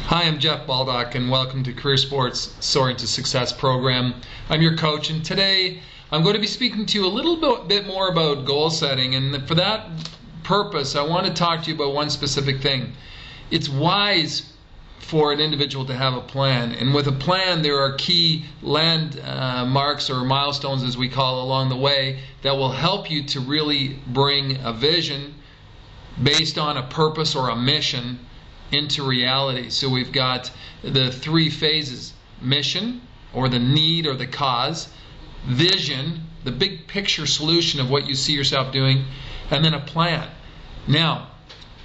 Hi, I'm Jeff Baldock, and welcome to Career Sports Soaring to Success program. I'm your coach, and today I'm going to be speaking to you a little bit more about goal setting. And for that purpose, I want to talk to you about one specific thing. It's wise for an individual to have a plan, and with a plan there are key landmarks or milestones, as we call along the way, that will help you to really bring a vision based on a purpose or a mission into reality. So we've got the three phases: mission, or the need or the cause; vision, the big picture solution of what you see yourself doing; and then a plan. Now,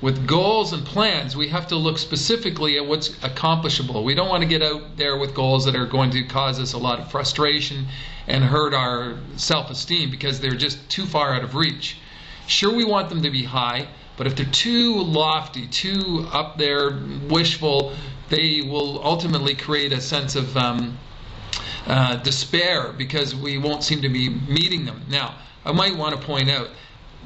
with goals and plans, we have to look specifically at what's accomplishable. We don't want to get out there with goals that are going to cause us a lot of frustration and hurt our self-esteem because they're just too far out of reach. Sure, we want them to be high, but if they're too lofty, too up there, wishful, they will ultimately create a sense of despair because we won't seem to be meeting them. Now, I might want to point out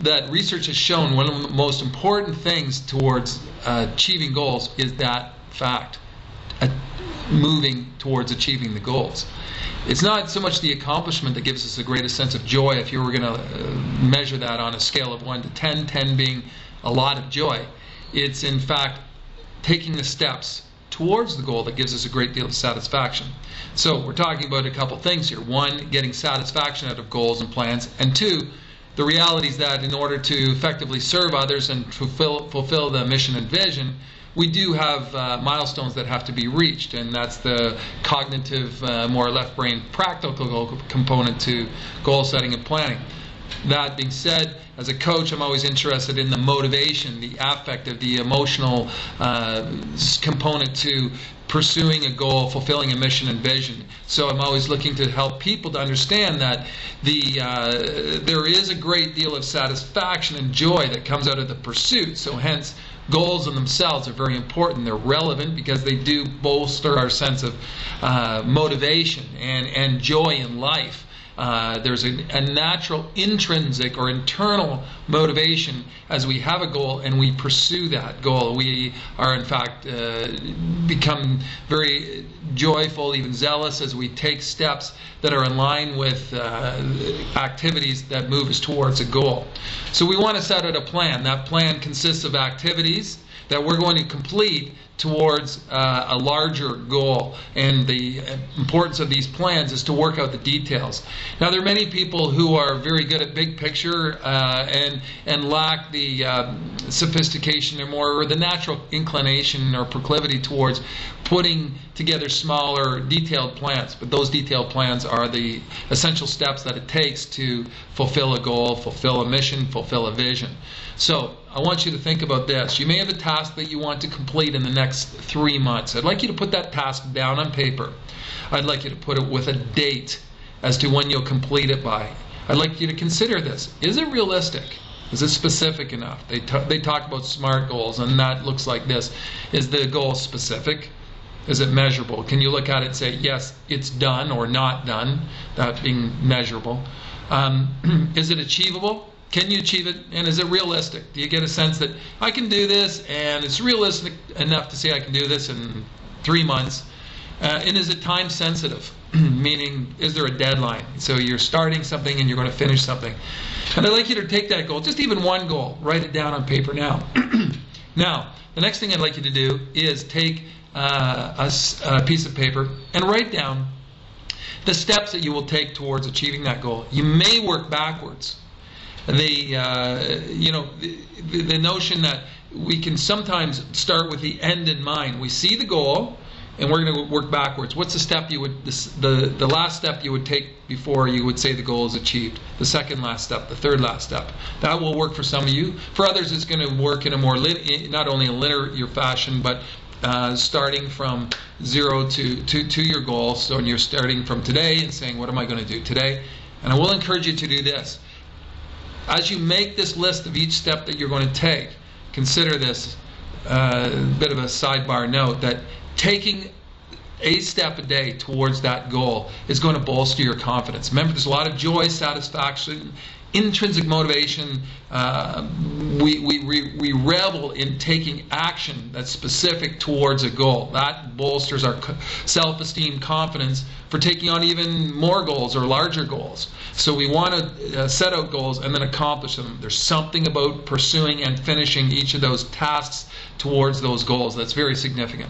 that research has shown one of the most important things towards achieving goals is that fact, moving towards achieving the goals. It's not so much the accomplishment that gives us the greatest sense of joy if you were going to measure that on a scale of 1 to 10, 10 being a lot of joy. It's in fact taking the steps towards the goal that gives us a great deal of satisfaction. So we're talking about a couple things here. One, getting satisfaction out of goals and plans, and two, the reality is that in order to effectively serve others and fulfill the mission and vision, we do have milestones that have to be reached, and that's the cognitive, more left brain practical component to goal setting and planning. That being said, as a coach, I'm always interested in the motivation, the affective, the emotional component to pursuing a goal, fulfilling a mission and vision. So I'm always looking to help people to understand that there is a great deal of satisfaction and joy that comes out of the pursuit. So hence, goals in themselves are very important. They're relevant because they do bolster our sense of motivation and joy in life. There's a natural intrinsic or internal motivation as we have a goal and we pursue that goal. We are in fact become very joyful, even zealous, as we take steps that are in line with activities that move us towards a goal. So we want to set out a plan. That plan consists of activities that we're going to complete towards a larger goal, and the importance of these plans is to work out the details. Now, there are many people who are very good at big picture and lack the sophistication or the natural inclination or proclivity towards putting together smaller detailed plans, but those detailed plans are the essential steps that it takes to fulfill a goal, fulfill a mission, fulfill a vision. So I want you to think about this. You may have a task that you want to complete in the next 3 months. I'd like you to put that task down on paper. I'd like you to put it with a date as to when you'll complete it by. I'd like you to consider this. Is it realistic? Is it specific enough? They talk about SMART goals, and that looks like this. Is the goal specific? Is it measurable? Can you look at it and say, yes, it's done or not done, that being measurable? Is it achievable? Can you achieve it? And is it realistic? Do you get a sense that I can do this and it's realistic enough to say I can do this in 3 months? And is it time sensitive? Meaning, is there a deadline? So you're starting something and you're going to finish something. And I'd like you to take that goal, just even one goal, write it down on paper now. Now, the next thing I'd like you to do is take a piece of paper and write down the steps that you will take towards achieving that goal. You may work backwards. The notion that we can sometimes start with the end in mind. We see the goal, and we're going to work backwards. What's the step you would the last step you would take before you would say the goal is achieved? The second last step, the third last step. That will work for some of you. For others, it's going to work in a more not only a linear fashion, but starting from 0 to your goal. So when you're starting from today and saying, what am I going to do today? And I will encourage you to do this. As you make this list of each step that you're going to take, consider this bit of a sidebar note, that taking a step a day towards that goal is going to bolster your confidence. Remember, there's a lot of joy, satisfaction intrinsic motivation. We revel in taking action that's specific towards a goal. That bolsters our self-esteem, confidence for taking on even more goals or larger goals. So we want to set out goals and then accomplish them. There's something about pursuing and finishing each of those tasks towards those goals that's very significant.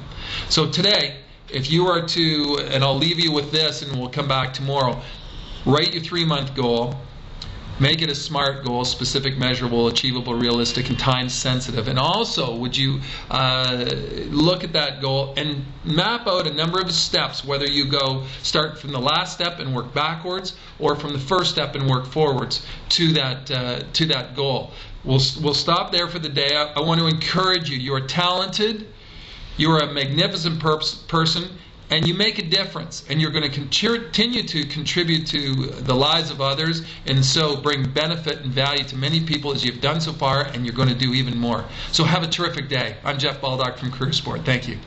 So today, if you are to, and I'll leave you with this and we'll come back tomorrow, write your 3-month goal. Make it a SMART goal: specific, measurable, achievable, realistic, and time sensitive. And also, would you look at that goal and map out a number of steps, whether you start from the last step and work backwards, or from the first step and work forwards to that goal. We'll stop there for the day. I want to encourage you. You are talented. You are a magnificent person. And you make a difference, and you're going to continue to contribute to the lives of others, and so bring benefit and value to many people as you've done so far, and you're going to do even more. So have a terrific day. I'm Jeff Baldock from Career Sport. Thank you.